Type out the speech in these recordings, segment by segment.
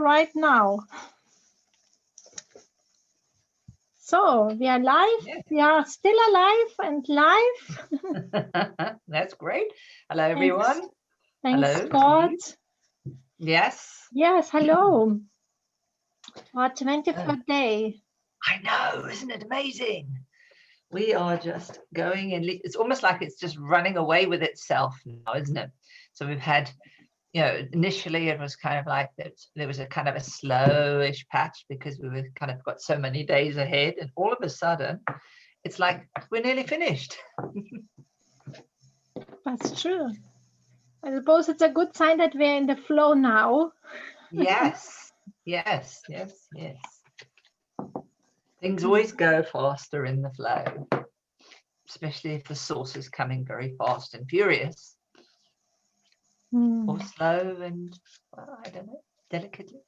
right now. So we are live. Yeah. We are still alive and live. That's great. Hello, everyone. Thanks, Hello. God. Yes. Yes, hello. Our 24th day. I know, isn't it amazing? We are just going and it's almost like it's just running away with itself now, isn't it? So we've had, initially it was kind of like there was a kind of a slowish patch because we were kind of got so many days ahead, and all of a sudden it's like we're nearly finished. That's true. I suppose it's a good sign that we're in the flow now. Yes. Things always go faster in the flow, especially if the source is coming very fast and furious, or slow and, well, I don't know, delicately.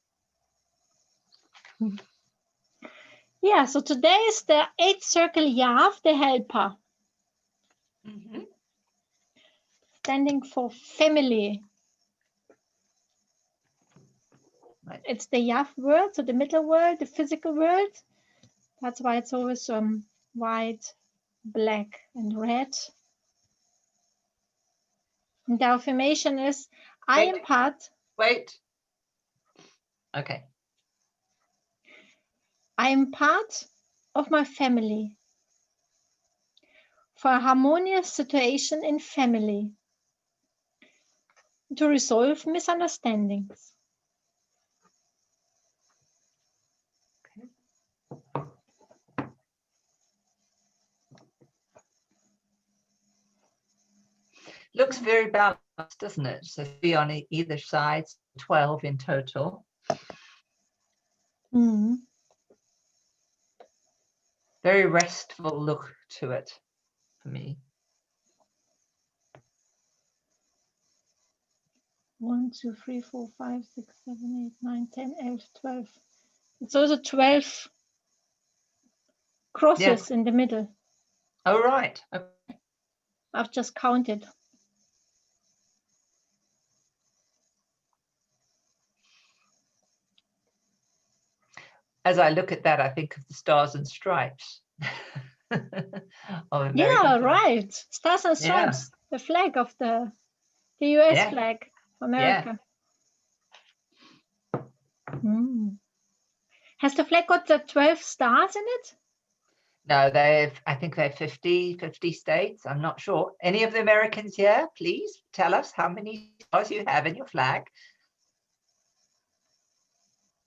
Yeah, so today is the 8th circle Yav, the helper. Standing for family. Right. It's the Yav world, so the middle world, the physical world. That's why it's always white, black, and red. And the affirmation is, I am part. Wait. Okay. I am part of my family. For a harmonious situation in family. To resolve misunderstandings. Looks very balanced, doesn't it? So 3 on either side, 12 in total. Very restful look to it for me. 1, 2, 3, 4, 5, 6, 7, 8, 9, 10, 11, 12. It's also 12 crosses in the middle. Oh, right. Okay. I've just counted. As I look at that, I think of the Stars and Stripes. Yeah, right. Stars and Stripes, the flag of the US flag, America. Yeah. Has the flag got the 12 stars in it? No, I think they're 50 states. I'm not sure. Any of the Americans here, please tell us how many stars you have in your flag.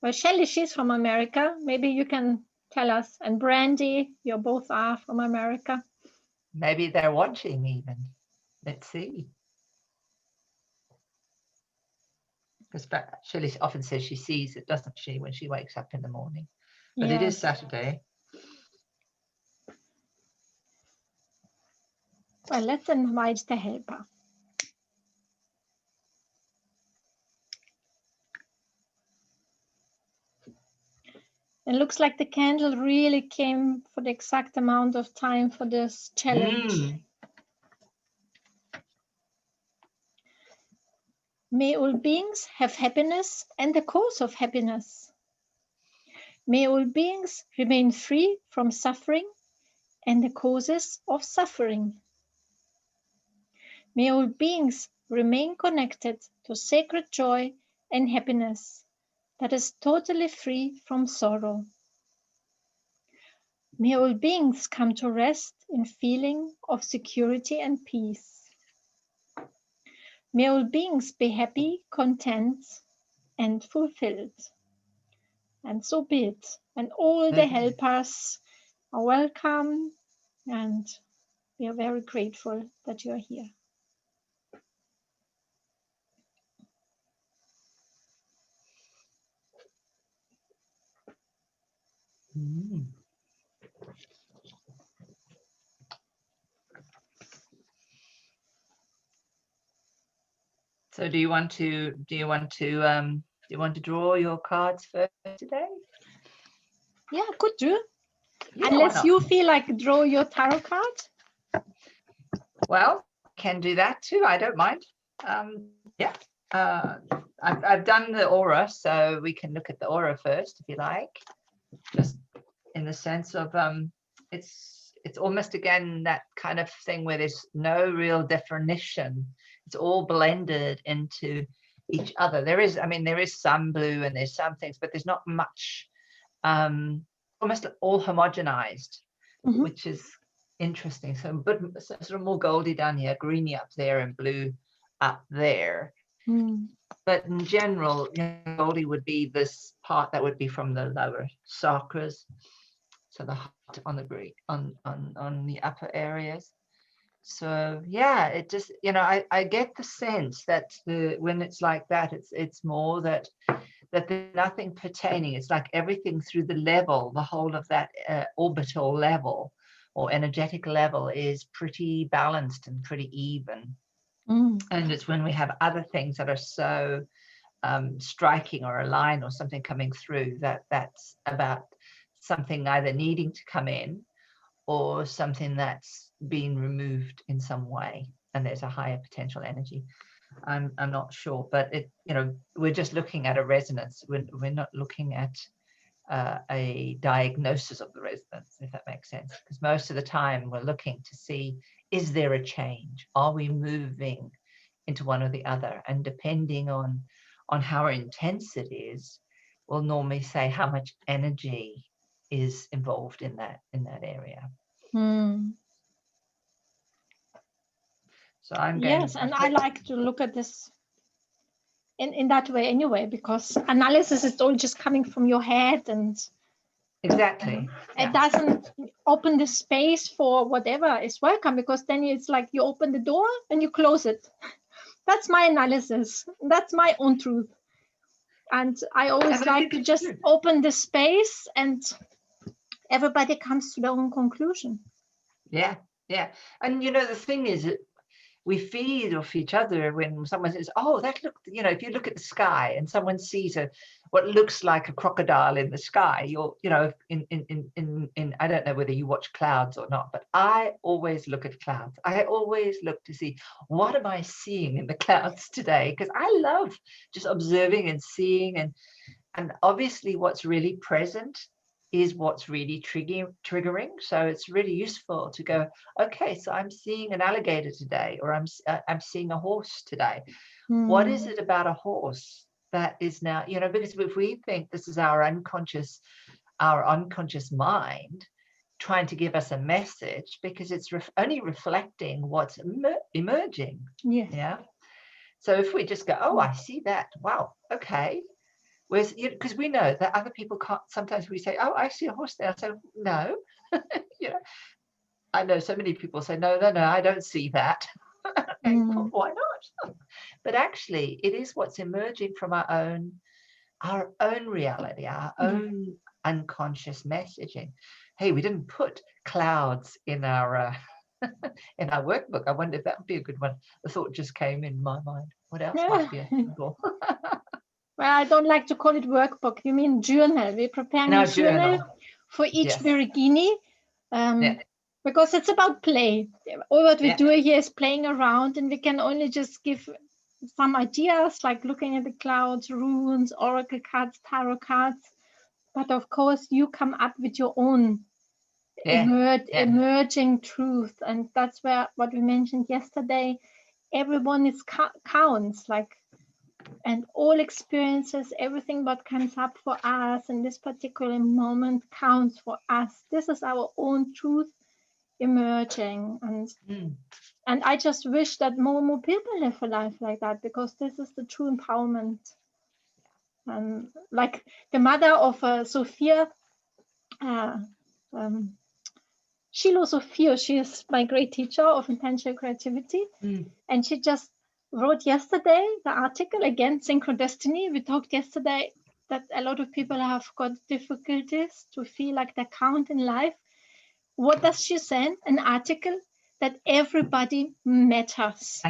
Well, Shelley, she's from America. Maybe you can tell us. And Brandy, you both are from America. Maybe they're watching even. Let's see. Because Shelley often says she sees it, doesn't she, when she wakes up in the morning. But It is Saturday. Well, let's invite the helper. It looks like the candle really came for the exact amount of time for this challenge. May all beings have happiness and the cause of happiness. May all beings remain free from suffering and the causes of suffering. May all beings remain connected to sacred joy and happiness that is totally free from sorrow. May all beings come to rest in feeling of security and peace. May all beings be happy, content, and fulfilled. And so be it. And all the helpers are welcome, and we are very grateful that you are here. So do you want to draw your cards first today? Yeah, could do. Yeah, unless you feel like draw your tarot card. Well, can do that too. I don't mind. Yeah. I've done the aura, so we can look at the aura first, if you like. Just in the sense of it's almost again that kind of thing where there's no real definition. It's all blended into each other. There is some blue and there's some things, but there's not much. Almost all homogenized, which is interesting. So, but sort of more goldy down here, greeny up there, and blue up there. But in general, goldy would be this part that would be from the lower chakras, so the heart on the on the upper areas. So yeah, it just, I get the sense that when it's like that, it's more that there's nothing pertaining. It's like everything through the whole of that orbital level or energetic level is pretty balanced and pretty even. And it's when we have other things that are so striking or a line or something coming through that's about something either needing to come in or something that's being removed in some way, and there's a higher potential energy. I'm not sure, but we're just looking at a resonance. We're not looking at a diagnosis of the resonance, if that makes sense, because most of the time we're looking to see, is there a change? Are we moving into one or the other? And depending on how intense it is, we'll normally say how much energy is involved in that area. So I'm going. Yes, and I like to look at this in that way anyway, because analysis is all just coming from your head, and exactly it doesn't open the space for whatever is welcome, because then it's like you open the door and you close it. That's my analysis. That's my own truth. And I always like to just open the space and everybody comes to their own conclusion. Yeah. And the thing is, we feed off each other when someone says, oh, that look, if you look at the sky and someone sees what looks like a crocodile in the sky, in I don't know whether you watch clouds or not, but I always look at clouds. I always look to see, what am I seeing in the clouds today? Because I love just observing and seeing, and obviously what's really present is what's really triggering. So it's really useful to go, okay, so I'm seeing an alligator today, or I'm seeing a horse today. What is it about a horse that is now, because if we think this is our unconscious mind trying to give us a message, because it's only reflecting what's emerging. Yeah. So if we just go, oh, I see that. Wow. Okay. Whereas, because we know that other people can't. Sometimes we say, oh, I see a horse there. I say, no. I know so many people say, no, I don't see that. Why not? But actually, it is what's emerging from our own reality, our own unconscious messaging. Hey, we didn't put clouds in our in our workbook. I wonder if that would be a good one. The thought just came in my mind. What else might be a symbol? Well, I don't like to call it workbook. You mean journal. We're preparing a journal for each Beregini, because it's about play. All what we do here is playing around, and we can only just give some ideas, like looking at the clouds, runes, oracle cards, tarot cards. But of course, you come up with your own emerging truth. And that's what we mentioned yesterday. Everyone counts, and all experiences, everything what comes up for us in this particular moment counts for us. This is our own truth emerging, and I just wish that more and more people live a life like that, because this is the true empowerment. And like the mother of Sophia, Shiloh Sophia, she is my great teacher of intentional creativity, and she just wrote yesterday the article again, synchrodestiny. We talked yesterday that a lot of people have got difficulties to feel like they count in life. What does she send? An article that everybody matters.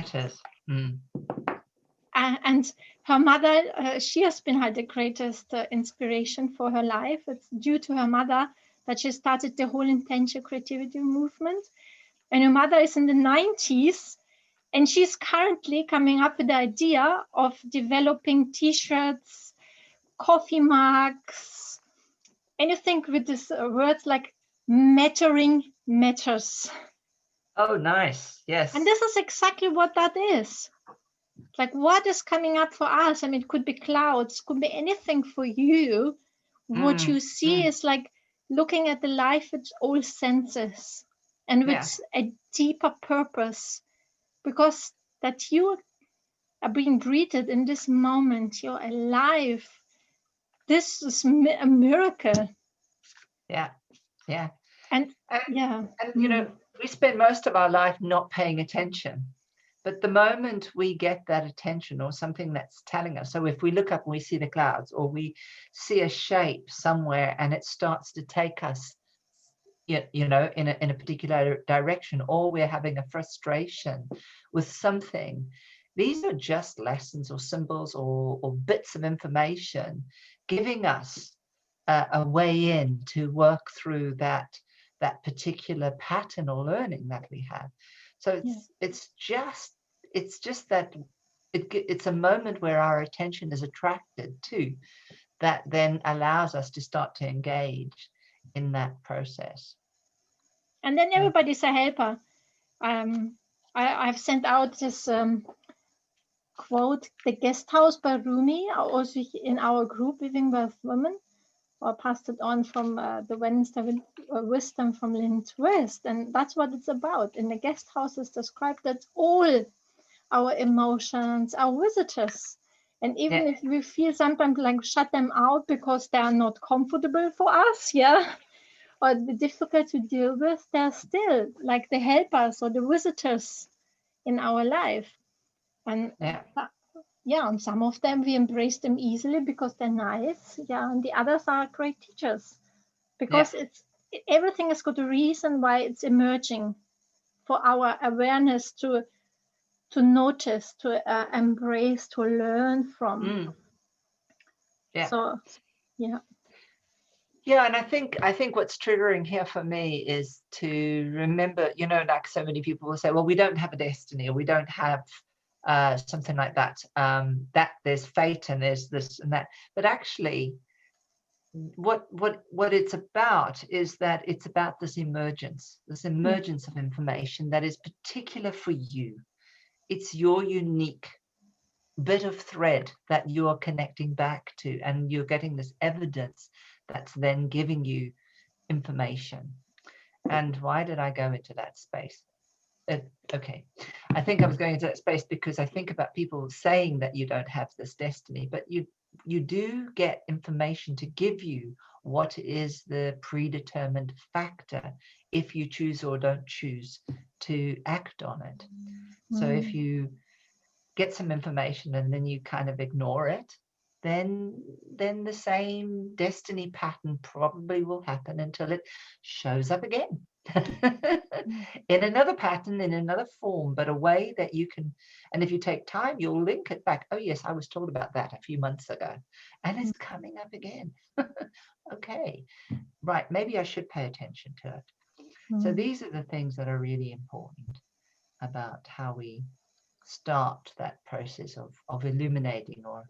And her mother, she has been the greatest inspiration for her life. It's due to her mother that she started the whole intentional creativity movement. And her mother is in the 90s. And she's currently coming up with the idea of developing t-shirts, coffee mugs, anything with these words like mattering matters. Oh, nice. Yes. And this is exactly what that is. Like what is coming up for us? I mean, it could be clouds, could be anything for you. What you see is like looking at the life with all senses and Yeah. with a deeper purpose, because that you are being breathed in this moment, you're alive. This is a miracle. Yeah. Yeah. And And, yeah. you know, we spend most of our life not paying attention. But the moment we get that attention or something that's telling us, so if we look up and we see the clouds, or we see a shape somewhere and it starts to take us, you know, in a particular direction, or we're having a frustration with something, these are just lessons or symbols or bits of information giving us a way in to work through that particular pattern or learning that we have. So it's just that it's a moment where our attention is attracted to, that then allows us to start to engage in that process. And then everybody's a helper. I've sent out this quote, The Guest House by Rumi, also in our group, Living with Women, or passed it on from the Wednesday Wisdom from Lynn Twist. And that's what it's about. In the guest house is described that all our emotions are visitors. And even if we feel sometimes like shut them out because they are not comfortable for us, or difficult to deal with, they're still like the helpers or the visitors in our life. And and some of them we embrace them easily because they're nice. And the others are great teachers because everything has got a reason why it's emerging for our awareness to notice, to embrace, to learn from. So and I think what's triggering here for me is to remember, you know, like so many people will say, well, we don't have a destiny, or we don't have something like that, that there's fate and there's this and that. But actually what it's about is that it's about this emergence of information that is particular for you. It's your unique bit of thread that you are connecting back to, and you're getting this evidence that's then giving you information. And why did I go into that space? Okay, I think I was going into that space because I think about people saying that you don't have this destiny, but you do get information to give you what is the predetermined factor if you choose or don't choose to act on it. So if you get some information and then you kind of ignore it, then the same destiny pattern probably will happen until it shows up again in another pattern, in another form, but a way that you can, and if you take time, you'll link it back. Oh yes, I was told about that a few months ago and it's coming up again. Okay, right, maybe I should pay attention to it. So these are the things that are really important about how we start that process of illuminating or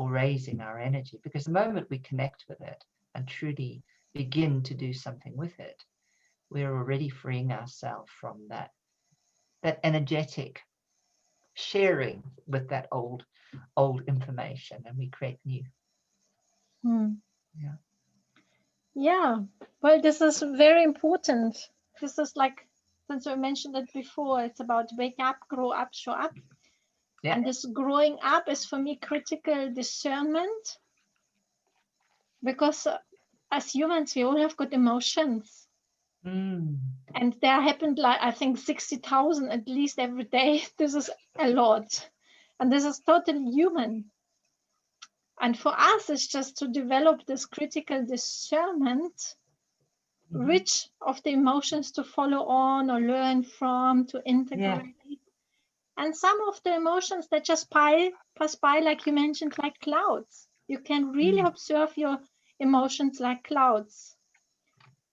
raising our energy, because the moment we connect with it and truly begin to do something with it, we're already freeing ourselves from that energetic sharing with that old information, and we create new. Well, this is very important. This is like, since we mentioned it before, it's about wake up, grow up, show up. And this growing up is for me critical discernment, because as humans we all have got emotions, and there happened like I think 60,000 at least every day. This is a lot, and this is totally human. And for us it's just to develop this critical discernment, which of the emotions to follow on or learn from, to integrate. And some of the emotions that just pass by, like you mentioned, like clouds. You can really observe your emotions like clouds.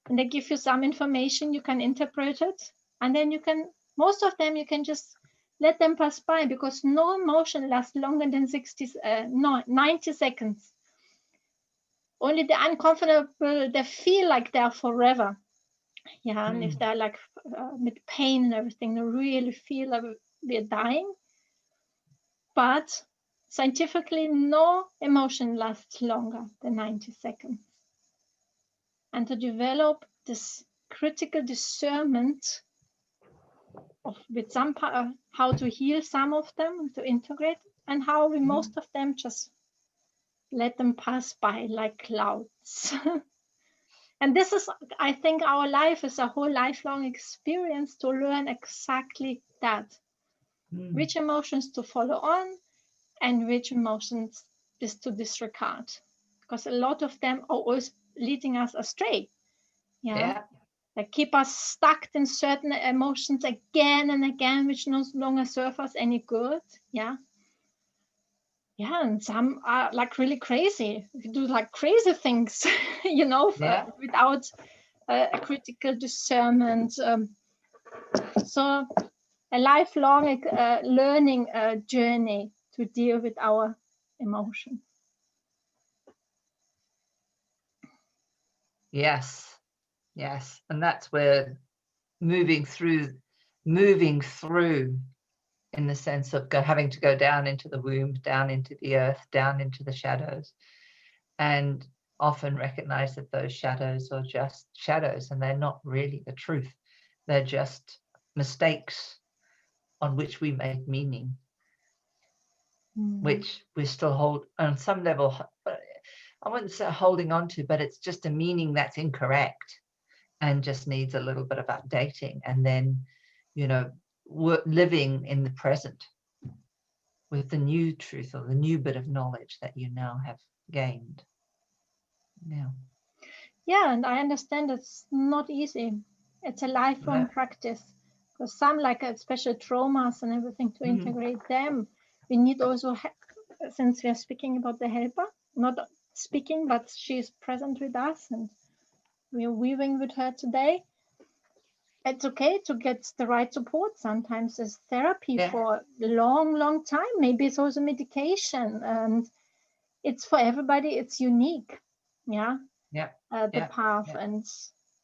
And they give you some information, you can interpret it. And then you can, most of them, you can just let them pass by, because no emotion lasts longer than 90 seconds. Only the uncomfortable, they feel like they're forever. Yeah, and if they're like with pain and everything, they really feel like we're dying. But scientifically, no emotion lasts longer than 90 seconds. And to develop this critical discernment of with some how to heal some of them, to integrate, and how we most of them just let them pass by like clouds. And this is, I think, our life is a whole lifelong experience to learn exactly that, which emotions to follow on and which emotions is to disregard, because a lot of them are always leading us astray. Yeah. They keep us stuck in certain emotions again and again, which no longer serve us any good. Yeah. Yeah, and some are like really crazy. You do like crazy things, without a critical discernment. So a lifelong learning journey to deal with our emotions. Yes, and that's where moving through in the sense of having to go down into the womb, down into the earth, down into the shadows, and often recognize that those shadows are just shadows and they're not really the truth. They're just mistakes on which we make meaning, which we still hold on some level. I wouldn't say holding on to, but it's just a meaning that's incorrect and just needs a little bit of updating. And then, living in the present with the new truth or the new bit of knowledge that you now have gained. Yeah, and I understand it's not easy. It's a lifelong practice, because some, like special traumas and everything, to integrate them, we need also, since we are speaking about the helper, not speaking, but she's present with us and we're weaving with her today. It's okay to get the right support. Sometimes it's therapy for a long time. Maybe it's also medication, and it's for everybody. It's unique. Yeah. The path, and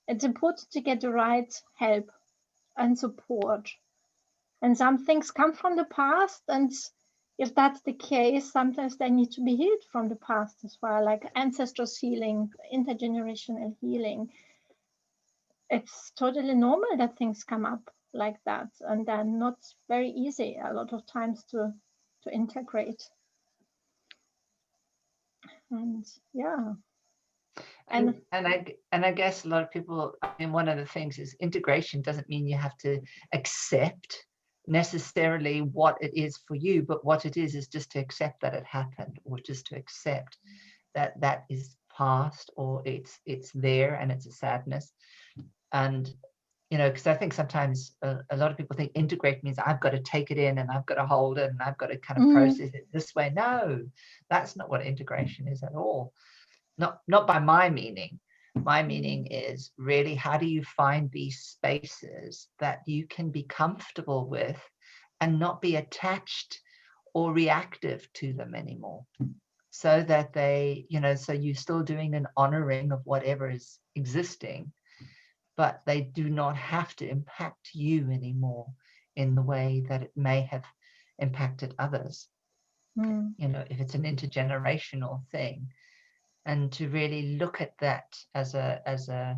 it's important to get the right help and support. And some things come from the past, and if that's the case, sometimes they need to be healed from the past as well, like ancestors healing, intergenerational healing. It's totally normal that things come up like that, and they're not very easy a lot of times to integrate. And yeah. And I guess a lot of people, one of the things is integration doesn't mean you have to accept necessarily what it is for you, but what it is just to accept that it happened, or just to accept that that is past, or it's there and it's a sadness. And because I think sometimes a lot of people think integrate means I've got to take it in and I've got to hold it and I've got to kind of process it this way. No, that's not what integration is at all. Not by my meaning. My meaning is really, how do you find these spaces that you can be comfortable with and not be attached or reactive to them anymore, so that they, so you're still doing an honoring of whatever is existing, but they do not have to impact you anymore in the way that it may have impacted others. If it's an intergenerational thing, and to really look at that as a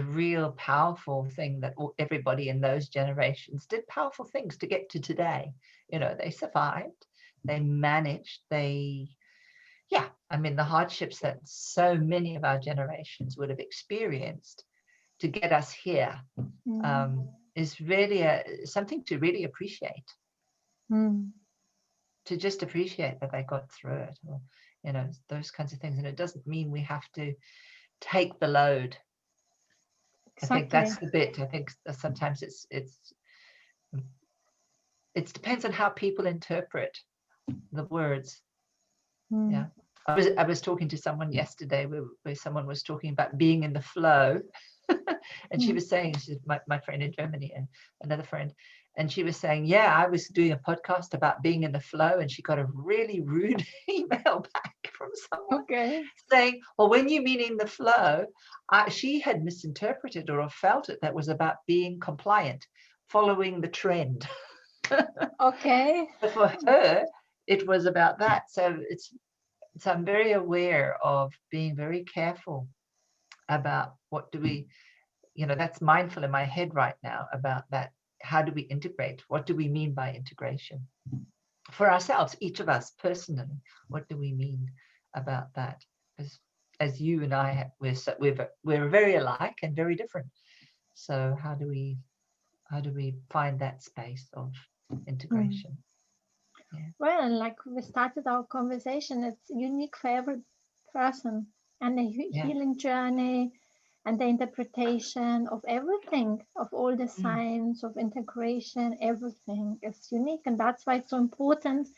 real powerful thing, that everybody in those generations did powerful things to get to today. They survived, they managed, the hardships that so many of our generations would have experienced to get us here is really something to really appreciate. To just appreciate that they got through it, or those kinds of things. And it doesn't mean we have to take the load. Exactly. I think that's the bit. I think sometimes it depends on how people interpret the words. Yeah. I was talking to someone yesterday where someone was talking about being in the flow. And she was saying, she's my friend in Germany and another friend, and she was saying, yeah, I was doing a podcast about being in the flow, and she got a really rude email back from someone Okay. saying, well, when you mean in the flow, she had misinterpreted or felt it that was about being compliant, following the trend. Okay. But for her, it was about that. So I'm very aware of being very careful about what do we, that's mindful in my head right now about that. How do we integrate? What do we mean by integration? For ourselves, each of us personally, what do we mean about that? Because as you and I, we're very alike and very different. So how do we find that space of integration? Yeah. Well, like we started our conversation, it's unique for every person, and the Yeah. healing journey and the interpretation of everything, of all the signs of integration, everything is unique. And that's why it's so important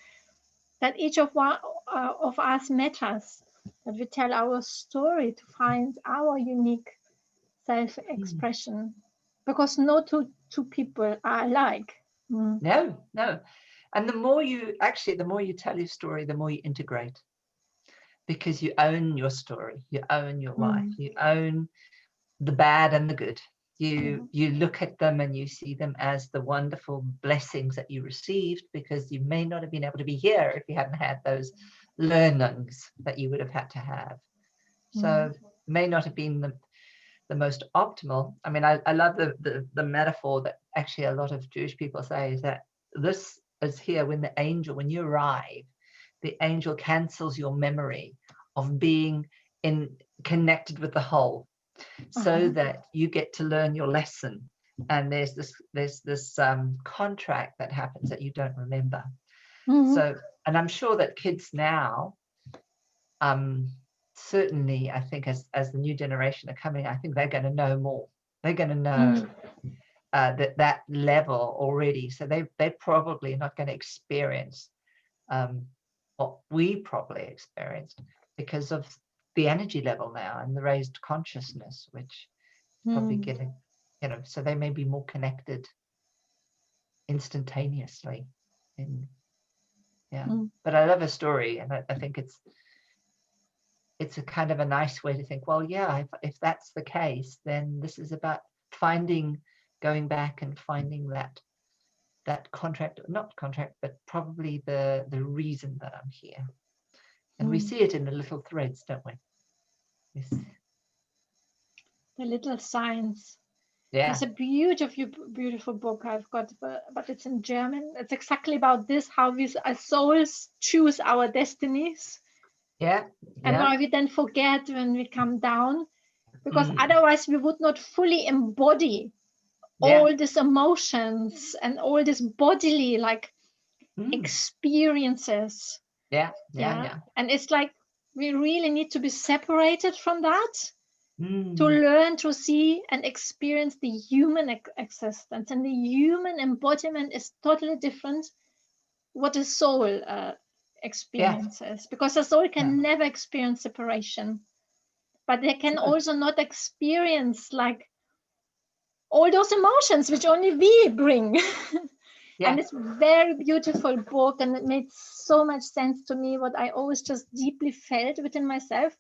that each of us matters, that we tell our story to find our unique self-expression, because no two people are alike. No. And the more you tell your story, the more you integrate, because you own your story, you own your life, you own the bad and the good. You look at them and you see them as the wonderful blessings that you received, because you may not have been able to be here if you hadn't had those learnings that you would have had to have. So may not have been the most optimal. I mean, I love the metaphor that actually a lot of Jewish people say, is that this is here when you arrive, the angel cancels your memory of being connected with the whole, so that you get to learn your lesson. And there's this contract that happens that you don't remember. So, and I'm sure that kids now, certainly, I think as the new generation are coming, I think they're going to know more. They're going to know that level already. So they're probably not going to experience what we probably experienced, because of the energy level now and the raised consciousness, which probably getting, so they may be more connected instantaneously. But I love a story, and I think it's a kind of a nice way to think, well, yeah, if that's the case, then this is about going back and finding that not contract, but probably the reason that I'm here. And we see it in the little threads, don't we? Yes. The little signs. Yeah. There's a beautiful book I've got, but it's in German. It's exactly about this, how we as souls choose our destinies. Yeah. And why we then forget when we come down, because otherwise we would not fully embody all these emotions and all these bodily experiences. Yeah. And it's like we really need to be separated from that to learn to see and experience the human existence. And the human embodiment is totally different what a soul experiences, because a soul can never experience separation, but they can also not experience like all those emotions which only we bring. And it's very beautiful book, and it made so much sense to me, what I always just deeply felt within myself,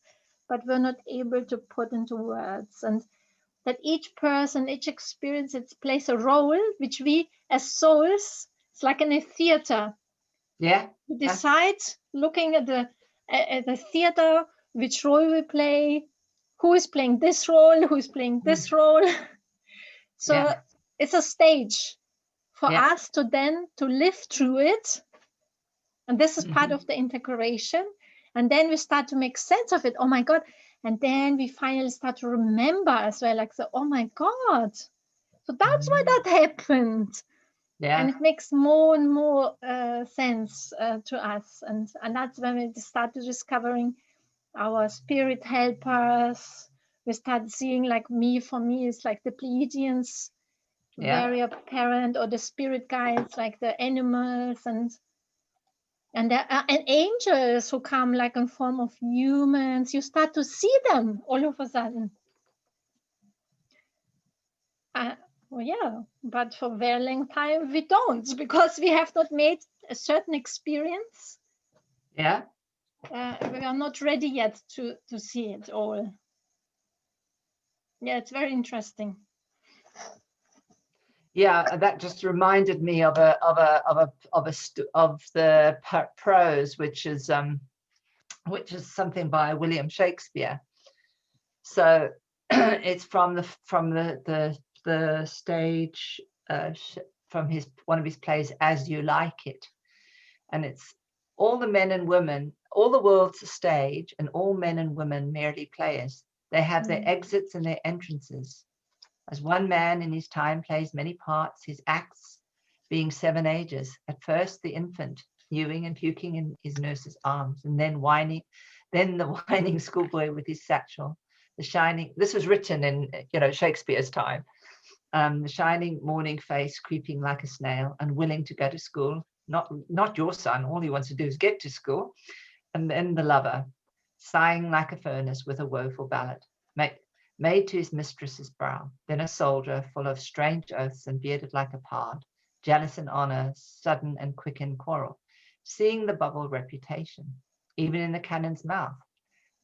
but were not able to put into words. And that each person, each experience, it plays a role which we as souls, it's like in a theater. We decide, looking at the theater, which role we play, who is playing this role, who is playing this role. So it's a stage for us to live through it. And this is part of the integration. And then we start to make sense of it. Oh my God. And then we finally start to remember as well, like, so, oh my God. So that's why that happened. And it makes more and more sense to us. And that's when we start to discovering our spirit helpers. We start seeing, like, for me, it's like the Pleiadians, very apparent, or the spirit guides, like the animals, and angels who come like in form of humans. You start to see them all of a sudden. Well, yeah, but for a very long time we don't, because we have not made a certain experience. Yeah. We are not ready yet to see it all. Yeah, it's very interesting. Yeah, that just reminded me of the prose, which is something by William Shakespeare. So it's from the stage, from one of his plays, As You Like It, and it's all the men and women, all the world's a stage, and all men and women merely players. They have their exits and their entrances. As one man in his time plays many parts, his acts being 7 ages. At first, the infant, mewing and puking in his nurse's arms, and then the whining schoolboy with his satchel. This was written in, Shakespeare's time. The shining morning face creeping like a snail, unwilling to go to school. Not your son, all he wants to do is get to school. And then the lover, sighing like a furnace with a woeful ballad, made to his mistress's brow. Then a soldier, full of strange oaths and bearded like a pard, jealous in honour, sudden and quick in quarrel, seeing the bubble reputation, even in the cannon's mouth.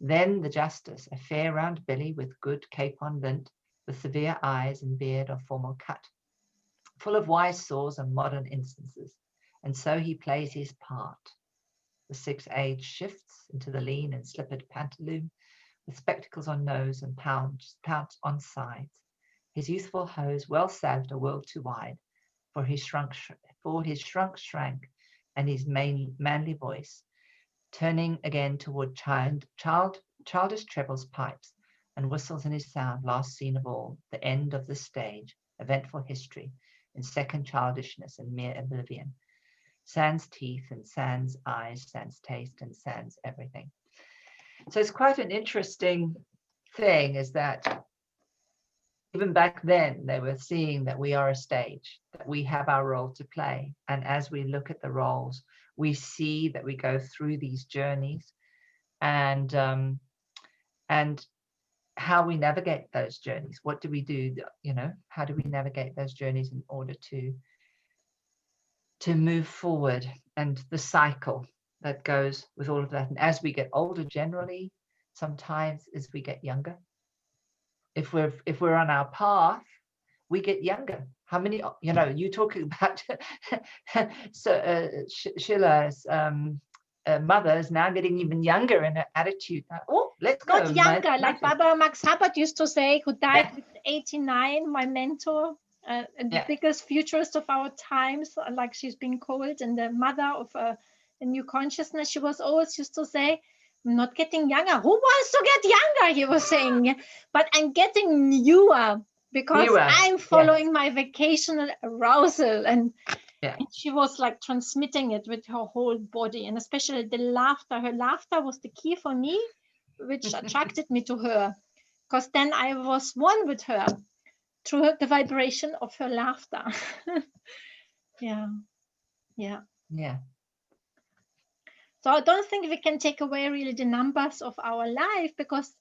Then the justice, a fair round belly with good capon lint, with severe eyes and beard of formal cut, full of wise saws and modern instances, and so he plays his part. The 6 age shifts into the lean and slippered pantaloon, with spectacles on nose and pouch on sides. His youthful hose well salved a world too wide, for his shrunk shrank, and his manly voice, turning again toward childish trebles, pipes, and whistles in his sound, last scene of all, the end of the stage, eventful history, in second childishness and mere oblivion. Sans teeth and sans eyes, sans taste and sans everything. So it's quite an interesting thing, is that even back then they were seeing that we are a stage, that we have our role to play. And as we look at the roles, we see that we go through these journeys, and how we navigate those journeys. What do we do? How do we navigate those journeys in order to move forward, and the cycle that goes with all of that. And as we get older, generally, sometimes as we get younger, if we're on our path, we get younger. How many, you talking about Sheila's mother is now getting even younger in her attitude. Oh, let's go. Not younger, like Barbara Max Hubbard used to say, who died with 89, my mentor, and the biggest futurist of our times, like she's been called, and the mother of a new consciousness. She was always used to say, I'm not getting younger. Who wants to get younger? He was saying, but I'm getting newer, because I'm following my vacational arousal. And she was like transmitting it with her whole body, and especially the laughter. Her laughter was the key for me, which attracted me to her, because then I was one with her through the vibration of her laughter. Yeah. So I don't think we can take away really the numbers of our life, because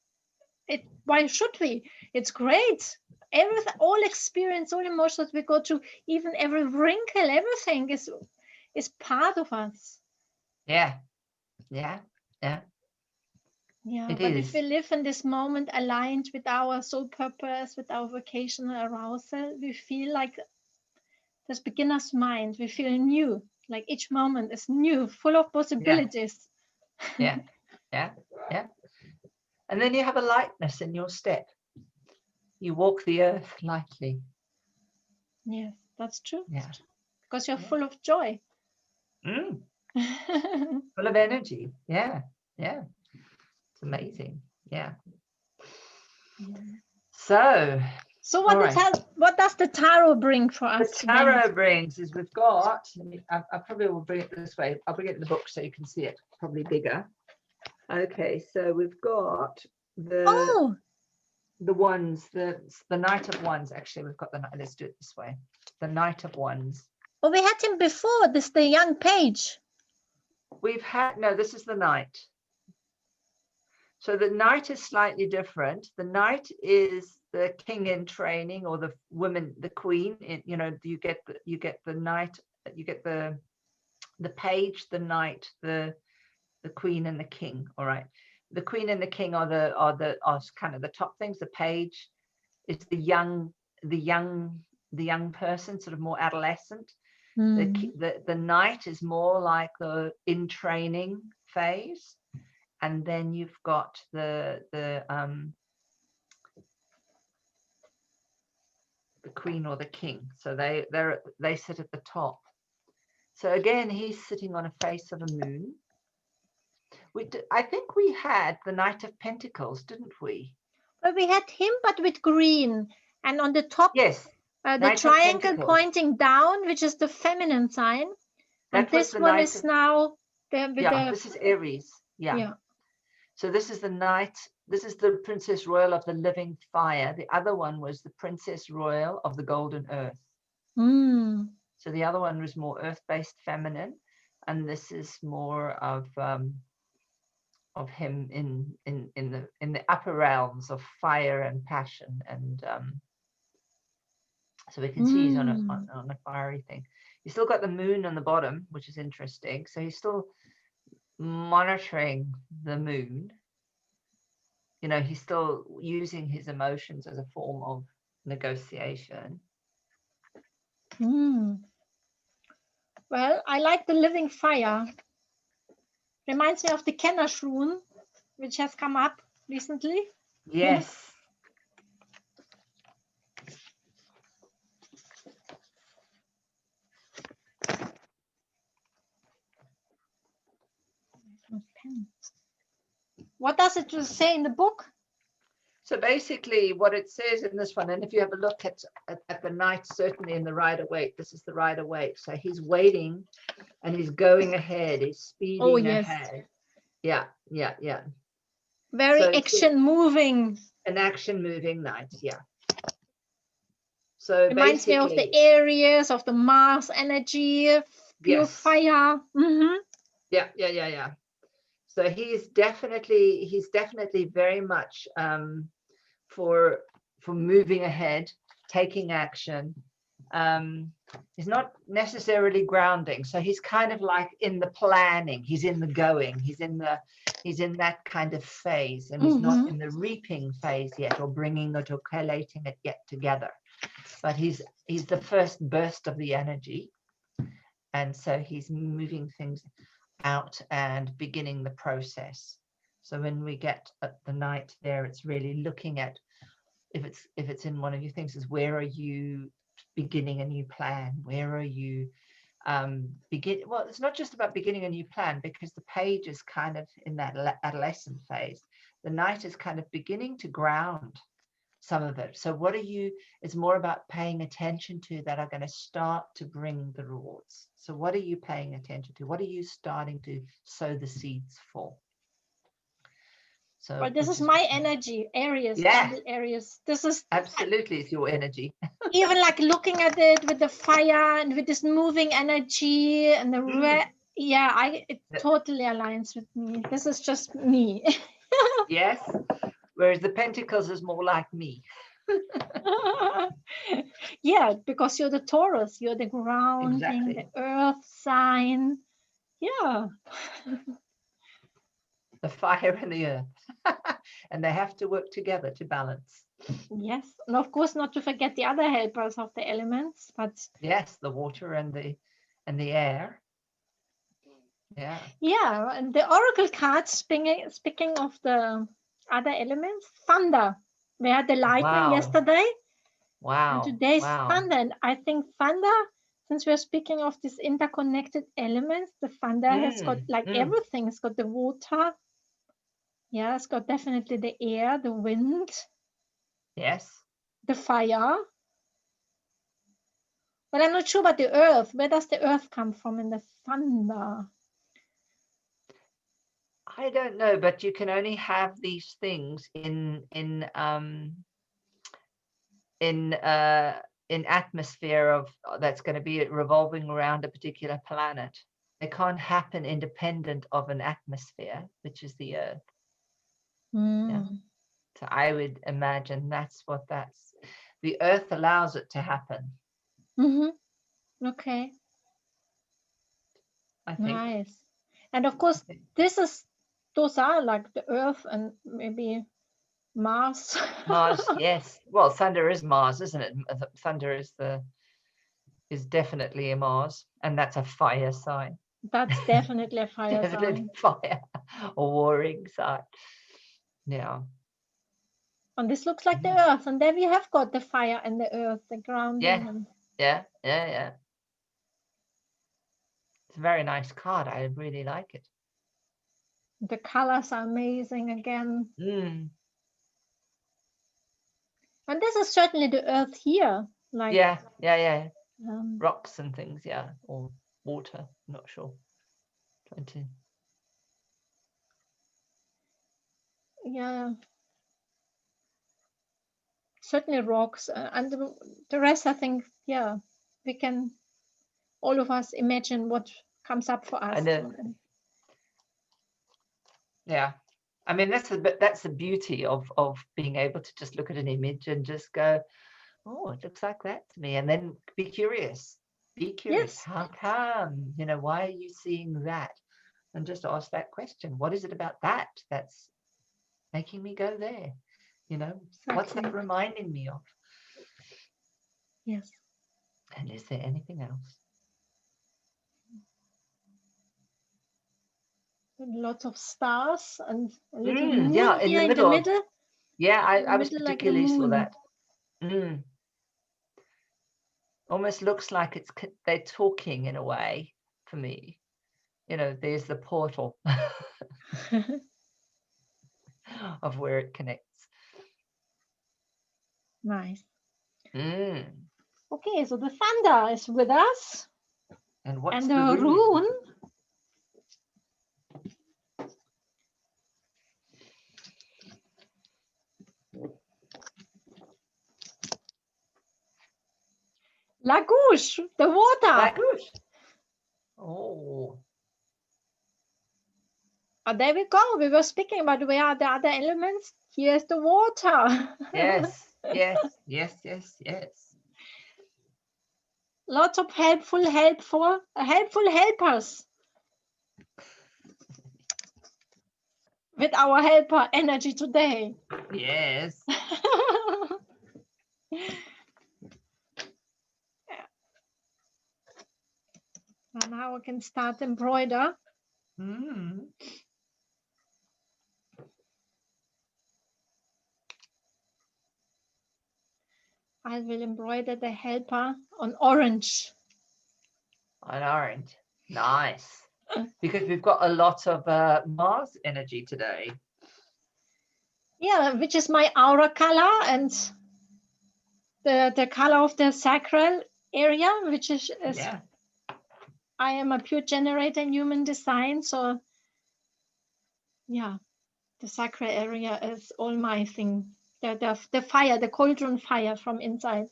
why should we? It's great. Everything, all experience, all emotions we go through, even every wrinkle, everything is part of us. Yeah. But if we live in this moment aligned with our soul purpose, with our vocational arousal, we feel like this beginner's mind. We feel new, like each moment is new, full of possibilities. Yeah. And then you have a lightness in your step. You walk the earth lightly. Yes, that's true. Yeah. Because you're full of joy. Full of energy. Yeah. It's amazing. Yeah. So what does the tarot bring for us? The tarot brings is we've got, I probably will bring it this way. I'll bring it in the book so you can see it, probably bigger. Okay, so we've got the wands, the Knight of Wands. Actually, we've got let's do it this way. The Knight of Wands. Oh, we had him before, the young page. This is the Knight. So the knight is slightly different. The knight is the king in training, or the woman, the queen. You know, you get the knight, you get the page, the knight, the queen, and the king. All right. The queen and the king are kind of the top things. The page is the young person, sort of more adolescent. The knight is more like the in training phase. And then you've got the queen or the king. So they sit at the top. So again, he's sitting on a face of a moon. I think we had the Knight of Pentacles, didn't we? Well, we had him, but with green, and on the top, yes, the triangle pointing down, which is the feminine sign. And this one is now this is Aries. Yeah. So this is the knight. This is the Princess Royal of the living fire. The other one was the Princess Royal of the golden earth. So the other one was more earth-based feminine, and this is more of him in the upper realms of fire and passion, and so we can see he's on a fiery thing. He's still got the moon on the bottom, which is interesting. So he's still monitoring the moon. You know, he's still using his emotions as a form of negotiation. Well, I like the living fire. Reminds me of the Kenner's rune, which has come up recently. Yes. What does it say in the book? So basically what it says in this one, and if you have a look at the knight, certainly in the Rider-Waite, this is the Rider-Waite. So he's waiting and he's going ahead, he's speeding ahead. Yeah. Very so action moving. An action moving knight, yeah. So reminds me of the Aries, of the Mars energy, pure fire. Yeah. So he's definitely very much for moving ahead, taking action. He's not necessarily grounding, so he's kind of like in the planning, he's in the going, he's in that kind of phase, and he's not in the reaping phase yet, or bringing it or collating it yet together. But he's the first burst of the energy, and so he's moving things out and beginning the process. So when we get at the night there, it's really looking at, if it's in one of your things, is where are you beginning a new plan? Where are you well, it's not just about beginning a new plan, because the page is kind of in that adolescent phase. The night is kind of beginning to ground some of it. So what are you, it's more about paying attention to that are going to start to bring the rewards. So what are you paying attention to? What are you starting to sow the seeds for? So well, this is my energy, Aries, double Aries. This is absolutely, it's your energy. Even like looking at it with the fire and with this moving energy and the red. Yeah, it totally aligns with me. This is just me. Yes. Whereas the Pentacles is more like me. Yeah, because you're the Taurus, you're the grounding, the earth sign. Yeah. The fire and the earth. And they have to work together to balance. Yes, and of course not to forget the other helpers of the elements, but yes, the water and the air. Yeah, and the oracle cards, speaking of the other elements, thunder. We had the lightning yesterday. Wow. And today's thunder. And I think thunder, since we're speaking of these interconnected elements, the thunder has got everything. It's got the water. Yeah, it's got definitely the air, the wind. Yes. The fire. But I'm not sure about the earth. Where does the earth come from in the thunder? I don't know, but you can only have these things in atmosphere of that's going to be revolving around a particular planet. They can't happen independent of an atmosphere, which is the earth. Yeah. So I would imagine that's the earth allows it to happen. Okay. I think. Nice. And of course, those are like the Earth and maybe Mars. Mars, yes. Well, thunder is Mars, isn't it? Thunder is definitely a Mars, and that's a fire sign. That's definitely a fire Definitely sign. fire, a warring sign. Yeah. And this looks like the Earth, and then we have got the fire and the Earth, the grounding. Yeah. And Yeah. It's a very nice card. I really like it. the colors are amazing again. And this is certainly the Earth here. Like Yeah. Rocks and things, yeah, or water. I'm not sure. Yeah. Certainly rocks, and the rest, I think, yeah, we can all of us imagine what comes up for us. Yeah, I mean that's the beauty of being able to just look at an image and just go, oh, it looks like that to me, and then be curious. Yes. How come? Why are you seeing that? And just ask that question. What is it about that that's making me go there? Exactly. What's that reminding me of? Yes. And is there anything else? Lots of stars and a little moon in here the in the middle. Yeah, I was middle, like the particularly saw moon. that. Almost looks like they're talking in a way for me. There's the portal of where it connects. Nice. Okay, so the thunder is with us. And what's and the rune? Lagouche, the water. Lagouche. Oh. There we go. We were speaking about where are the other elements. Here's the water. Yes. Lots of helpful helpers with our helper energy today. Yes. And now I can start embroider. I will embroider the helper on orange. On orange. Nice. Because we've got a lot of Mars energy today. Yeah, which is my aura color and the color of the sacral area, which is yeah. I am a pure generator in human design. So yeah, the sacral area is all my thing. The fire, the cauldron fire from inside.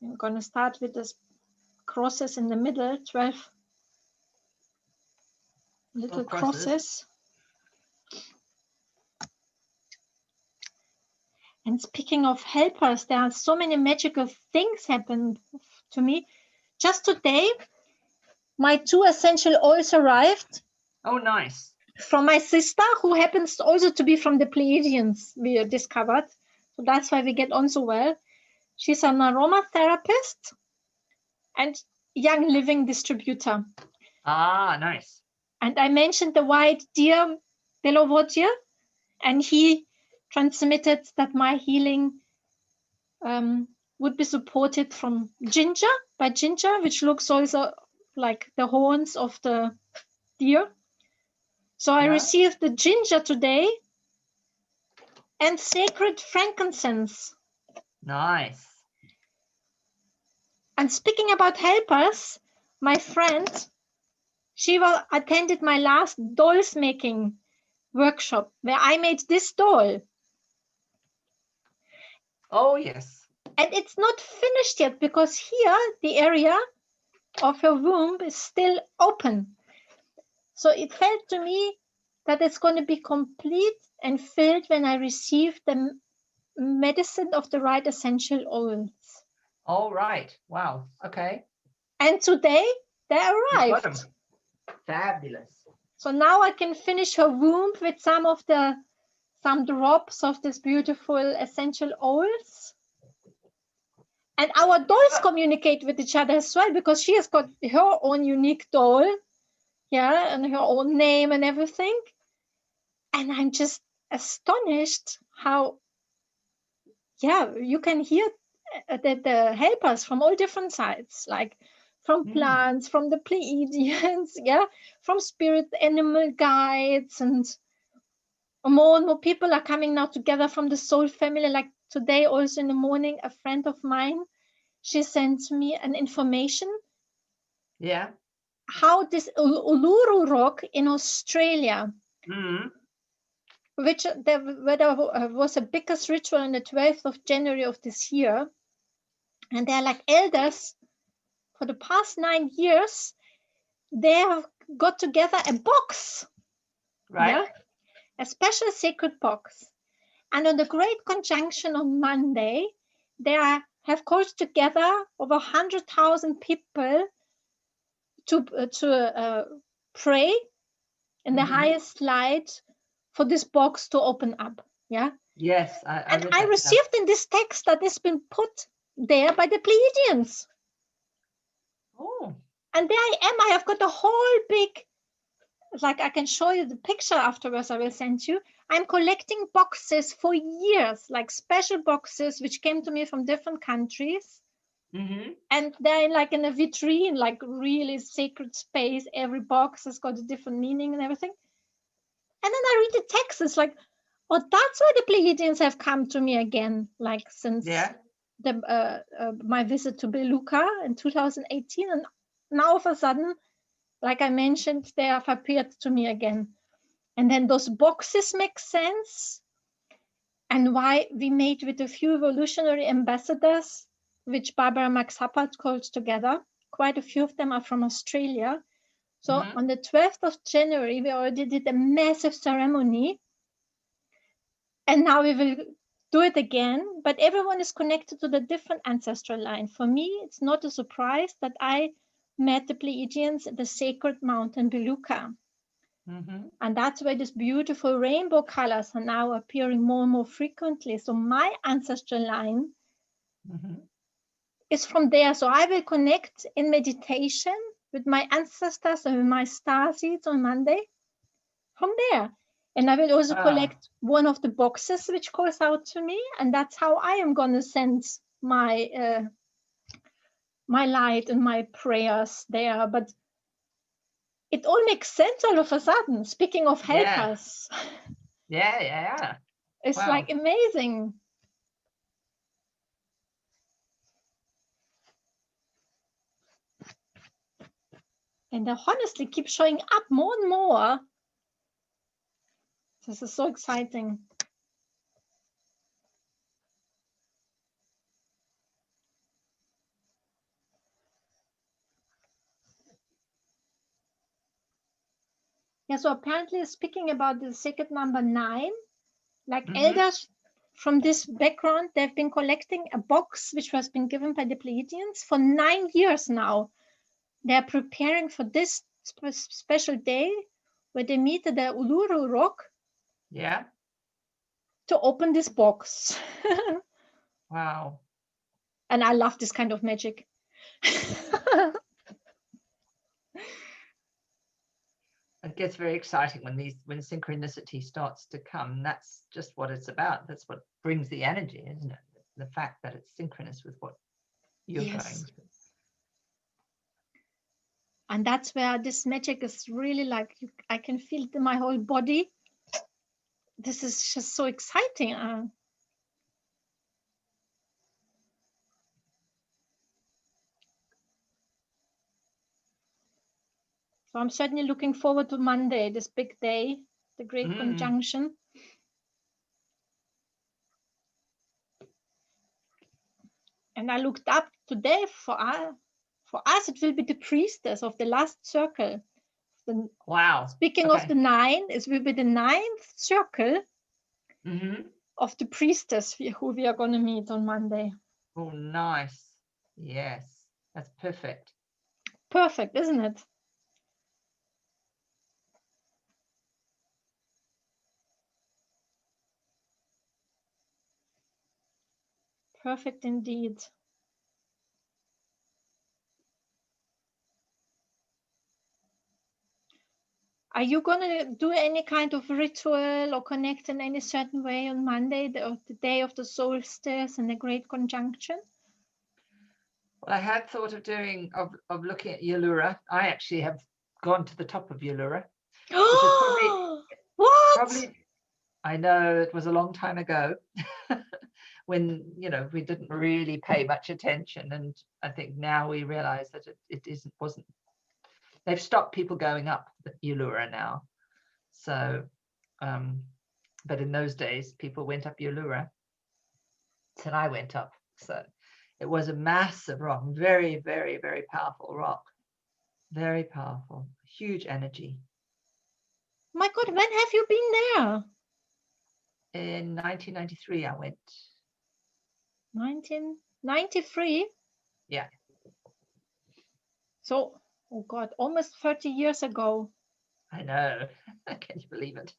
I'm going to start with this crosses in the middle, 12 little crosses. And speaking of helpers, there are so many magical things happen to me. Just today, my 2 essential oils arrived. Oh, nice. From my sister, who happens also to be from the Pleiadians, we discovered. So that's why we get on so well. She's an aromatherapist and young living distributor. Ah, nice. And I mentioned the white deer, Belovodia, and he transmitted that my healing would be supported from ginger, which looks also like the horns of the deer. So I received the ginger today and sacred frankincense. Nice. And speaking about helpers, my friend, she attended my last dolls making workshop where I made this doll. Oh, yes. And it's not finished yet, because here the area of her womb is still open. So it felt to me that it's going to be complete and filled when I receive the medicine of the right essential oils. All right. Wow. Okay. And today they You got them. arrived. Fabulous. So now I can finish her womb with some drops of this beautiful essential oils. And our dolls communicate with each other as well, because she has got her own unique doll, yeah, and her own name and everything. And I'm just astonished how, yeah, you can hear the helpers from all different sides, like from plants, from the Pleiadians, yeah, from spirit animal guides, and more and more people are coming now together from the soul family. Like today, also in the morning, a friend of mine, she sent me an information. Yeah. How this Uluru rock in Australia, where there was a biggest ritual on the 12th of January of this year. And they're like elders for the past 9 years. They have got together a box, Right. yeah, a special sacred box. And on the Great Conjunction on Monday, they have called together over 100,000 people to pray in the highest light for this box to open up. Yeah. Yes, I And read I that stuff. received in this text that it's been put there by the Pleiadians. Oh. And there I am. I have got a whole big, like I can show you the picture afterwards, I will send you. I'm collecting boxes for years, like special boxes which came to me from different countries. And they're like in a vitrine, like really sacred space. Every box has got a different meaning and everything. And then I read the text. It's like, oh, that's why the Pleiadians have come to me again, like since my visit to Beluga in 2018. And now all of a sudden, like I mentioned, they have appeared to me again. And then those boxes make sense. And why we made with a few evolutionary ambassadors, which Barbara Max Huppert called together. Quite a few of them are from Australia. So on the 12th of January, we already did a massive ceremony. And now we will do it again. But everyone is connected to the different ancestral line. For me, it's not a surprise that I met the Pleiadians at the sacred mountain Beluga. And that's where these beautiful rainbow colors are now appearing more and more frequently. So my ancestral line is from there. So I will connect in meditation with my ancestors and with my star seeds on Monday from there. And I will also collect one of the boxes which calls out to me. And that's how I am going to send my my light and my prayers there. But it all makes sense all of a sudden. Speaking of helpers. Yeah. It's like amazing. And they honestly keep showing up more and more. This is so exciting. Yeah, so apparently speaking about the sacred number 9, like elders from this background, they've been collecting a box which has been given by the Pleiadians for 9 years now. They're preparing for this special day where they meet at the Uluru rock. Yeah. To open this box. Wow. And I love this kind of magic. It gets very exciting when synchronicity starts to come. That's just what it's about. That's what brings the energy, isn't it? The fact that it's synchronous with what you're going through. And that's where this magic is really like, I can feel it in my whole body. This is just so exciting. So I'm certainly looking forward to Monday, this big day, the Great Conjunction. And I looked up today for us it will be the priestess of the last circle. Wow. Speaking of Okay. the 9, it will be the 9th circle Mm-hmm. of the priestess who we are going to meet on Monday. Oh, nice. Yes, that's perfect. Perfect, isn't it? Perfect indeed. Are you going to do any kind of ritual or connect in any certain way on Monday, the day of the solstice and the great conjunction? Well, I had thought of doing of looking at Ulura. I actually have gone to the top of Ulura, which is What? probably I know it was a long time ago when we didn't really pay much attention, and I think now we realize that it wasn't. They've stopped people going up the Ulura now. So but in those days people went up Ulura, and I went up. So it was a massive rock, very, very, very powerful rock. Very powerful, huge energy. My God, when have you been there? In 1993, I went. 1993? Yeah. So, oh God, almost 30 years ago. I know. Can you believe it?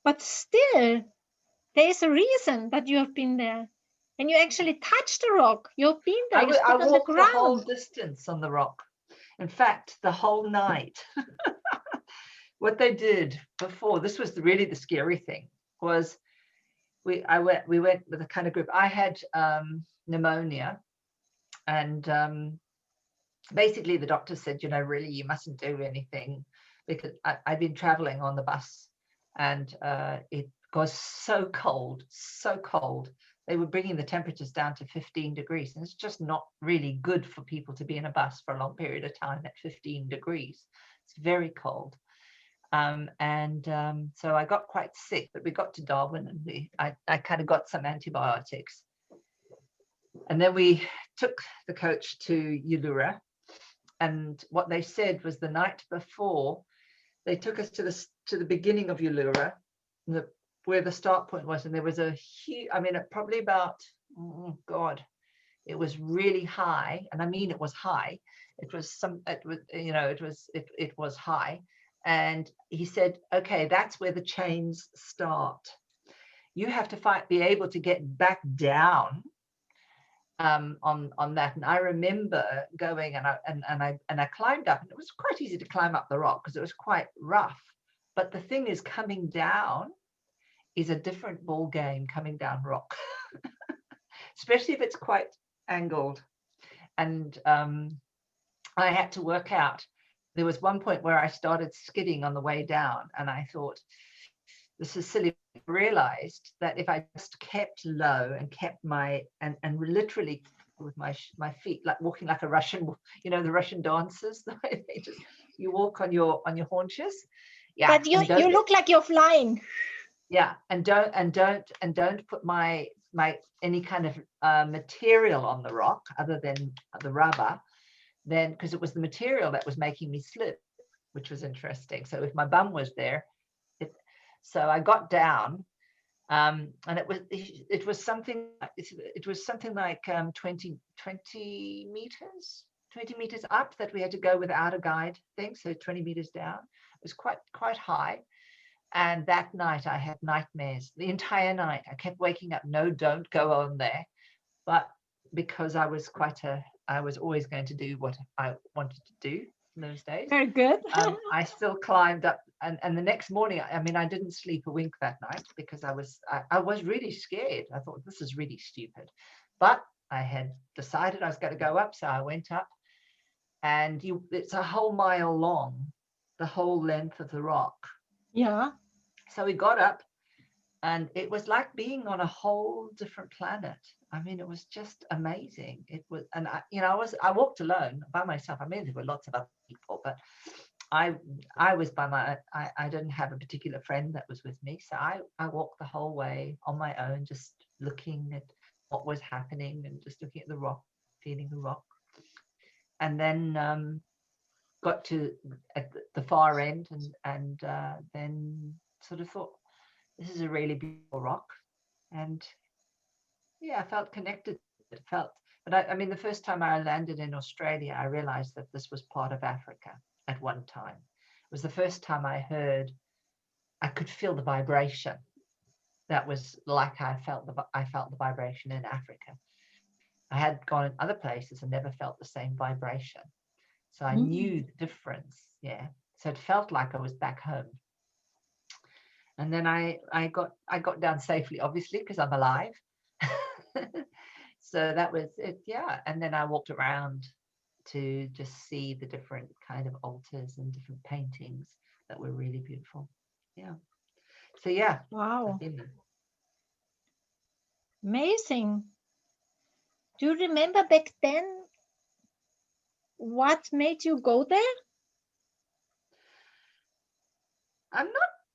But still, there is a reason that you have been there. And you actually touched the rock. You've been there. You I stood on the walked the whole ground. distance on the rock. In fact, the whole night. What they did before, this was really the scary thing, was we went with a kind of group. I had pneumonia, and basically the doctor said, really, you mustn't do anything, because I'd been traveling on the bus, and it was so cold. They were bringing the temperatures down to 15 degrees, and it's just not really good for people to be in a bus for a long period of time at 15 degrees. It's very cold. So I got quite sick, but we got to Darwin, and I kind of got some antibiotics. And then we took the coach to Ulura, and what they said was the night before, they took us to the beginning of Ulura, where the start point was, and there was a huge, probably about, oh God, it was really high, and I mean it was high. It was high, and he said, okay, that's where the chains start. You have to be able to get back down on that. And I remember going, and I climbed up, and it was quite easy to climb up the rock because it was quite rough. But the thing is, coming down is a different ball game. Coming down rock, especially if it's quite angled. And I had to work out. There was one point where I started skidding on the way down, and I thought, this is silly. I realized that if I just kept low and kept and literally with my feet, like walking like a Russian, the Russian dancers, the way you walk on your haunches. Yeah. But you look like you're flying. Yeah, and don't put my any kind of material on the rock other than the rubber, then, because it was the material that was making me slip, which was interesting. So if my bum was there, so I got down, and it was something like 20 meters up that we had to go without a guide thing. So 20 meters down. It was quite high. And that night I had nightmares the entire night. I kept waking up. No, don't go on there. But because I was always going to do what I wanted to do in those days. Very good. I still climbed up, and the next morning, I didn't sleep a wink that night because I was really scared. I thought, this is really stupid. But I had decided I was going to go up, so I went up, and it's a whole mile long, the whole length of the rock. Yeah. So we got up, and it was like being on a whole different planet. It was just amazing. It was, and I walked alone by myself. There were lots of other people, but I was I didn't have a particular friend that was with me. So I walked the whole way on my own, just looking at what was happening and just looking at the rock, feeling the rock. And then got to at the far end and then sort of thought, this is a really beautiful rock. And yeah, I felt connected. It felt, but I mean, the first time I landed in Australia, I realized that this was part of Africa at one time. It was the first time I could feel the vibration. That was like I felt the vibration in Africa. I had gone in other places and never felt the same vibration. So I knew the difference. Yeah. So it felt like I was back home. And then I got down safely, obviously, because I'm alive. So that was it. Yeah. And then I walked around to just see the different kind of altars and different paintings that were really beautiful. Yeah. So yeah. Wow. Amazing. Do you remember back then what made you go there?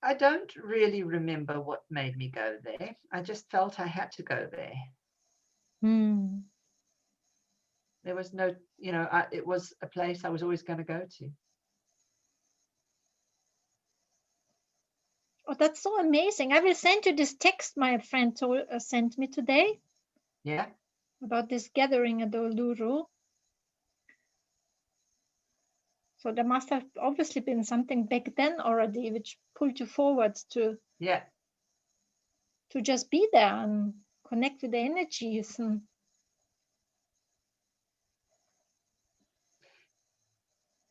I don't really remember what made me go there. I just felt I had to go there. There was no, it was a place I was always going to go to. Oh, that's so amazing. I will send you this text my friend sent me today. Yeah. About this gathering at the Uluru. So there must have obviously been something back then already which pulled you forward to just be there and connect with the energies.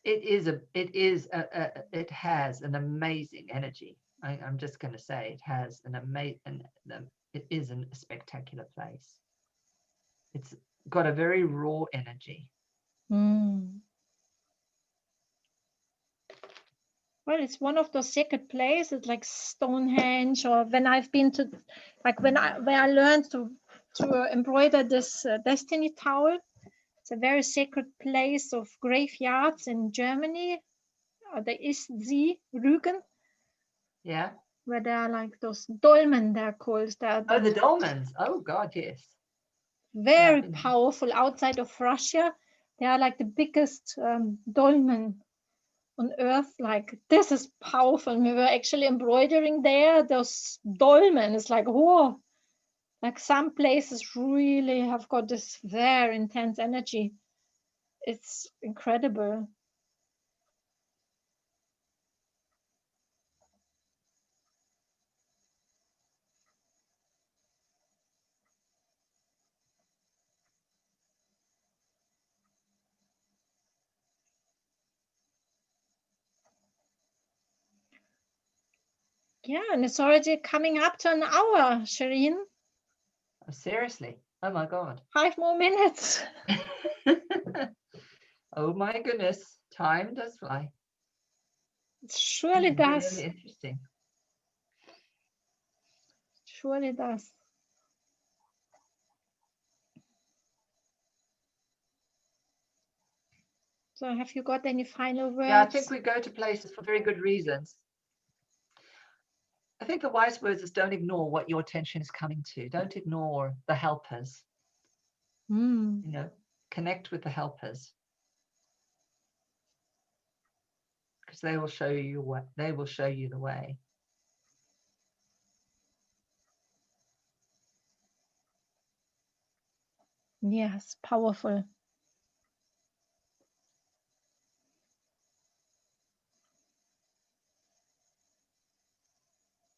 It has an amazing energy. I'm just going to say it has an amazing, it is a spectacular place. It's got a very raw energy. Well, it's one of those sacred places like Stonehenge, or when I've been to, like where I learned to embroider this destiny towel. It's a very sacred place of graveyards in Germany. There is the Rügen. Yeah. Where there are like those dolmen, they're called. The dolmens. Oh God, yes. Very powerful. Outside of Russia, they are like the biggest dolmen on earth. Like, this is powerful. We were actually embroidering there. Those dolmen, it's like, whoa. Like, some places really have got this very intense energy. It's incredible. Yeah, and it's already coming up to an hour, Shireen. Oh, seriously? Oh my God. 5 more minutes. Oh my goodness. Time does fly. It surely does. Really interesting. Surely does. So have you got any final words? Yeah, I think we go to places for very good reasons. I think the wise words is don't ignore what your attention is coming to. Don't ignore the helpers. Connect with the helpers, because they will show you what they will show you the way. Yes, powerful.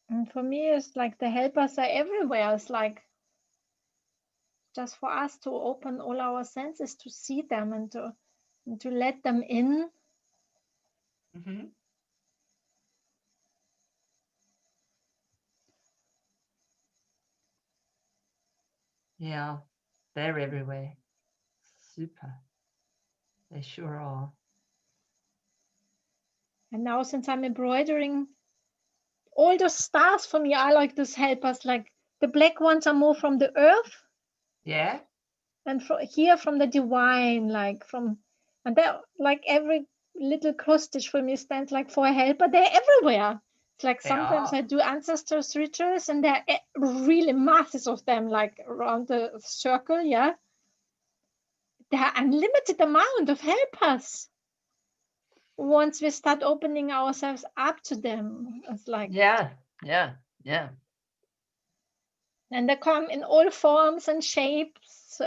And for me, it's like the helpers are everywhere. It's like just for us to open all our senses to see them and to let them in. Yeah, they're everywhere. Super. They sure are. And now, since I'm embroidering, all those stars for me are like these helpers. Like the black ones are more from the earth. Yeah. And here from the divine, and they're like every little cross stitch for me stands like for a helper. They're everywhere. It's like They sometimes are. I do ancestors rituals and there are really masses of them, like around the circle. Yeah. There are unlimited amount of helpers once we start opening ourselves up to them. It's like, Yeah, yeah, yeah. and they come in all forms and shapes.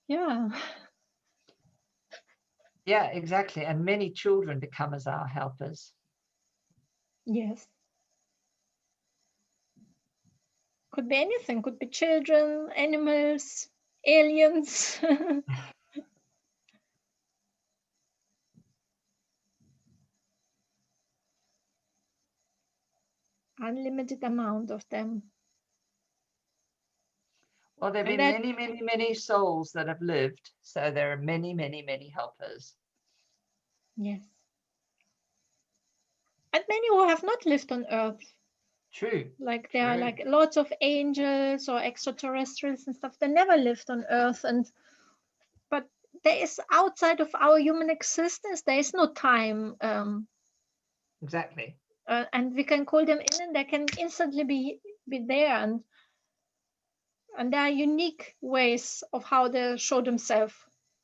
Yeah. Yeah, exactly. And many children become as our helpers. Yes. Could be anything. Could be children, animals, aliens. Unlimited amount of them. Well, there have And been that, many, many, many souls that have lived. So there are many, many, many helpers. yes. And many who have not lived on Earth. True, Like there are true. like lots of angels or extraterrestrials and stuff. They never lived on Earth, and but there is outside of our human existence. There is no time, Exactly. and we can call them in, and they can instantly be there. And there are unique ways of how they show themselves.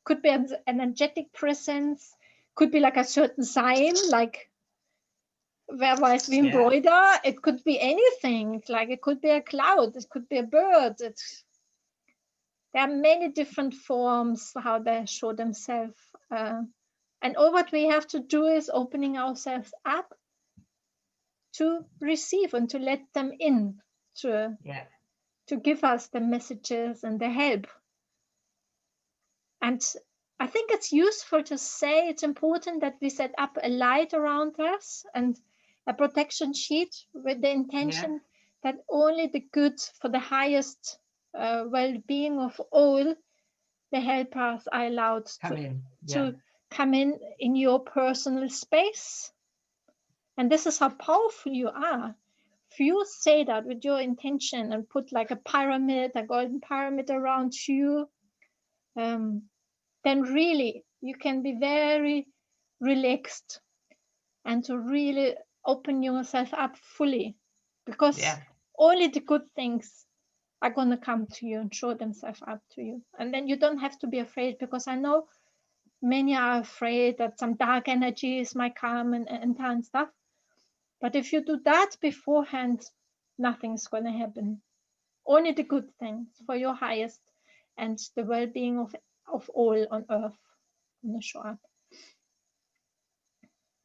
Could be an energetic presence. Could be like a certain sign, like whereby we Yeah. embroider. It could be anything. Like it could be a cloud. It could be a bird. There are many different forms how they show themselves. And all what we have to do is opening ourselves up to receive and to let them in, to, Yeah. to give us the messages and the help. And I think it's useful to say it's important that we set up a light around us and a protection sheet with the Yeah. intention that only the good for the highest well-being of all the helpers are allowed Come in. Yeah. to come in your personal space. And this is how powerful you are. If you say that with your intention and put like a pyramid, a golden pyramid around you, um, then really you can be very relaxed and to really open yourself up fully, because Yeah. only the good things are going to come to you and show themselves up to you. And then you don't have to be afraid, because I know many are afraid that some dark energies might come and enter and stuff. But if you do that beforehand, nothing's going to happen. Only the good things for your highest and the well-being of all on earth going to show up.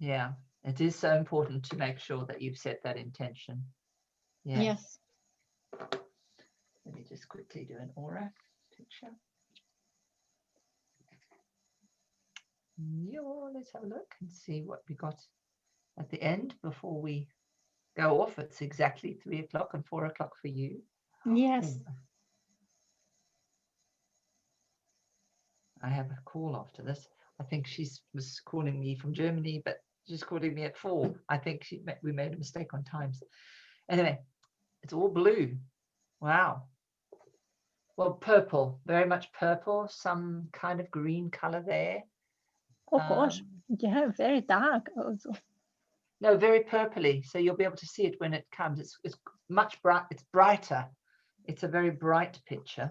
Yeah. It is so important to make sure that you've set that intention. Yes. Yes. Let me just quickly do an aura picture. Yeah, let's have a look and see what we got at the end before we go off. It's exactly 3 o'clock and 4 o'clock for you. Yes. Oh, I have a call after this. I think she was calling me from Germany, but she's calling me at 4. I think we made a mistake on times. Anyway, it's all blue. Wow. Well, purple, very much purple, some kind of green color there. Oh gosh. Yeah, very dark also. No, very purpley. So you'll be able to see it when it comes. It's much bright. It's brighter. It's a very bright picture.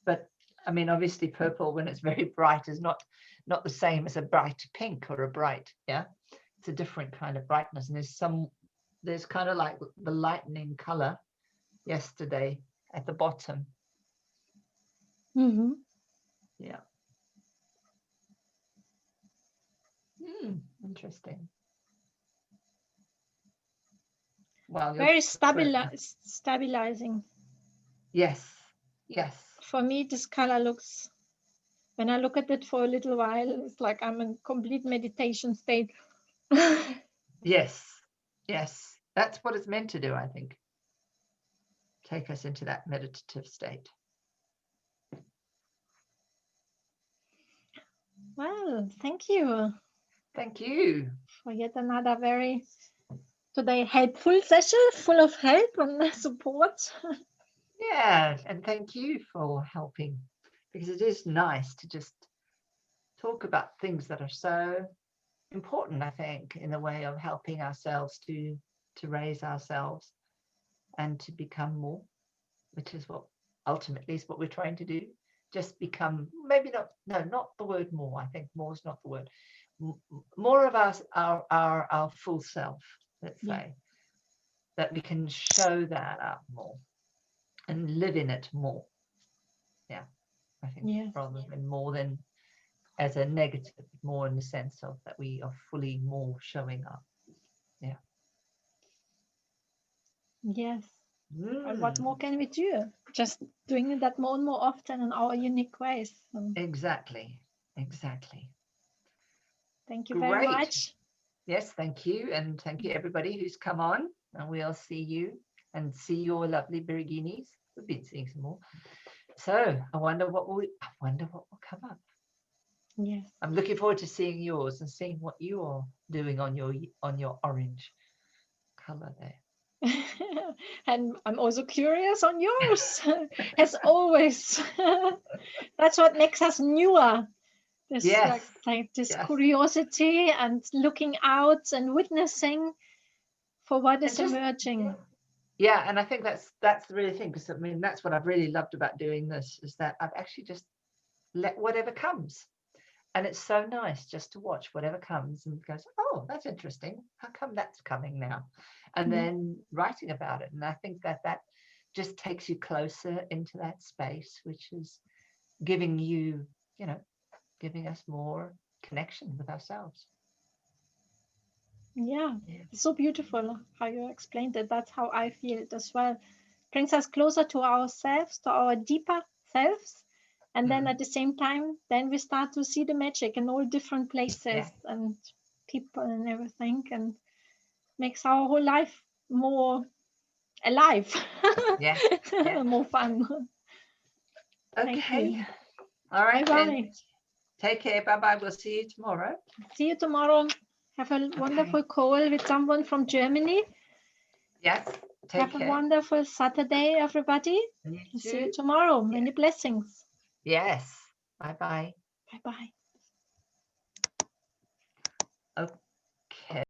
But I mean, obviously, purple when it's very bright is not the same as a bright pink or a bright. Yeah, it's a different kind of brightness. And there's kind of like the lightning color yesterday at the bottom. Mm-hmm. Yeah. Interesting. Well, Very you're stabilizing. yes, yes, For me, this color looks, when I look at it for a little while, it's like I'm in complete meditation state. yes, yes. That's what it's meant to do, I think. Take us into that meditative state. Well, thank you Thank you. for yet another very today helpful session full of help and support. Yeah, and thank you for helping, because it is nice to just talk about things that are so important, I think, in the way of helping ourselves to to raise ourselves and to become more, which is what ultimately is what we're trying to do. Just become, maybe not, no, not the word more. I think more is not the word. More of us, our full self, let's say, that we can show that up more and live in it more. Yeah, I think rather than more than as a negative, more in the sense of that we are fully more showing up. Yeah. Yes. And what more can we do? Just doing that more and more often in our unique ways. Exactly. Exactly. Thank you very much. Yes, thank you. And thank you everybody who's come on. And we'll see you and see your lovely Bereginis. We've been seeing some more. So I wonder what will come up. Yes. I'm looking forward to seeing yours and seeing what you are doing on your orange color there. And I'm also curious on yours, as always. That's what makes us newer. This this curiosity and looking out and witnessing for what is emerging. Yeah, and I think that's the really thing, because I mean that's what I've really loved about doing this, is that I've actually just let whatever comes. And it's so nice just to watch whatever comes and goes, oh, that's interesting. How come that's coming now? And then writing about it. And I think that just takes you closer into that space, which is giving you, giving us more connection with ourselves. Yeah, it's so beautiful how you explained it. That's how I feel it as well. Brings us closer to ourselves, to our deeper selves. And then at the same time, then we start to see the magic in all different places and people and everything, and makes our whole life more alive. More fun. Okay. All right. Bye-bye. Take care. Bye-bye. We'll see you tomorrow. See you tomorrow. Have a wonderful call with someone from Germany. Yes. Have a wonderful Saturday, everybody. See you tomorrow. Many blessings. Yes. Bye-bye. Bye-bye. Oh.